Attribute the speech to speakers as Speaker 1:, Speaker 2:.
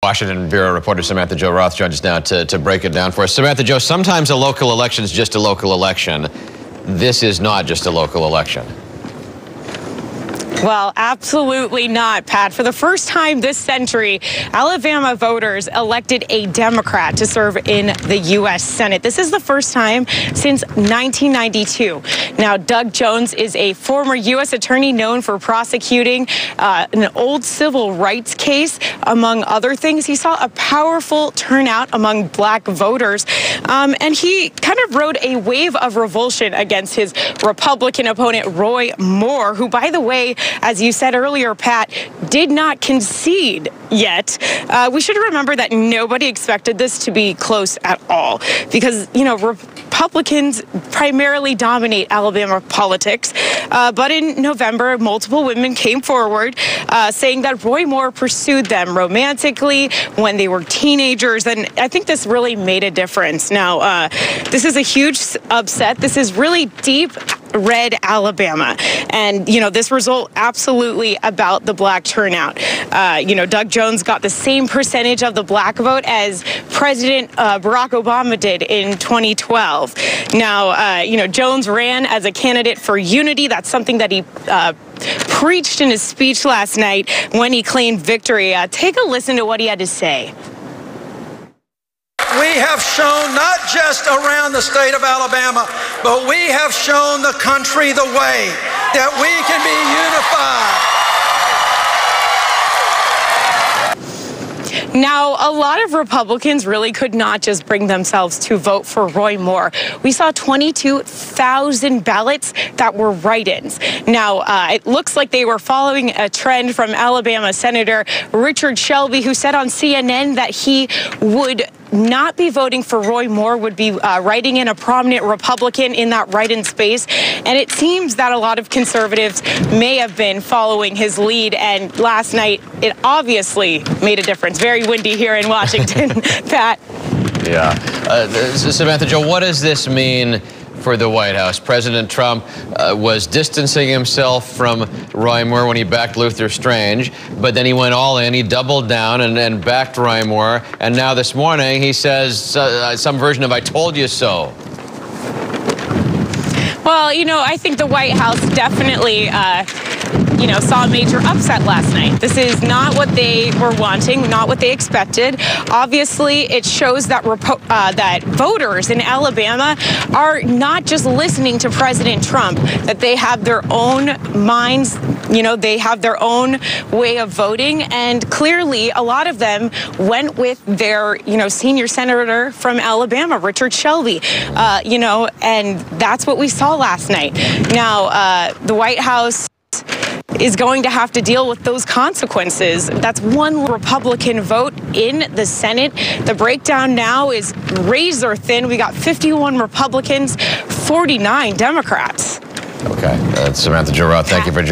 Speaker 1: Washington Bureau reporter Samantha-Jo Roth joins us now to break it down for us. Samantha-Jo, sometimes a local election is just a local election. This is not just a local election.
Speaker 2: Well, absolutely not, Pat. For the first time this century, Alabama voters elected a Democrat to serve in the U.S. Senate. This is the first time since 1992. Now, Doug Jones is a former U.S. attorney known for prosecuting an old civil rights case, among other things. He saw a powerful turnout among black voters, and he kind of rode a wave of revulsion against his Republican opponent, Roy Moore, who, by the way, as you said earlier, Pat, did not concede yet. We should remember that nobody expected this to be close at all because, you know, Republicans primarily dominate Alabama politics. But in November, multiple women came forward saying that Roy Moore pursued them romantically when they were teenagers. And I think this really made a difference. Now, this is a huge upset. This is really deep red Alabama. And, you know, this result absolutely about the black turnout. You know, Doug Jones got the same percentage of the black vote as President Barack Obama did in 2012. Now, you know, Jones ran as a candidate for unity. That's something that he preached in his speech last night when he claimed victory. Take a listen to what he had to say.
Speaker 3: We have shown not just around the state of Alabama, but we have shown the country the way that we can be unified.
Speaker 2: Now, a lot of Republicans really could not just bring themselves to vote for Roy Moore. We saw 22,000 ballots that were write-ins. Now, it looks like they were following a trend from Alabama Senator Richard Shelby, who said on CNN that he would not be voting for Roy Moore, would be writing in a prominent Republican in that write-in space. And it seems that a lot of conservatives may have been following his lead. And last night, it obviously made a difference. Very windy here in Washington, Pat.
Speaker 1: Yeah. Samantha-Jo, what does this mean for the White House? President Trump was distancing himself from Roy Moore when he backed Luther Strange, but then he went all in, he doubled down and backed Roy Moore, and now this morning he says some version of "I told you so."
Speaker 2: Well, you know, I think the White House definitely you know, saw a major upset last night. This is not what they were wanting, not what they expected. Obviously, it shows that that voters in Alabama are not just listening to President Trump, that they have their own minds, you know, they have their own way of voting, and clearly a lot of them went with their, you know, senior senator from Alabama, Richard Shelby, you know, and that's what we saw last night. Now, the White House is going to have to deal with those consequences. That's one Republican vote in the Senate. The breakdown now is razor thin. We got 51 Republicans, 49 Democrats.
Speaker 1: Okay. Samantha-Jo Roth, thank you for joining.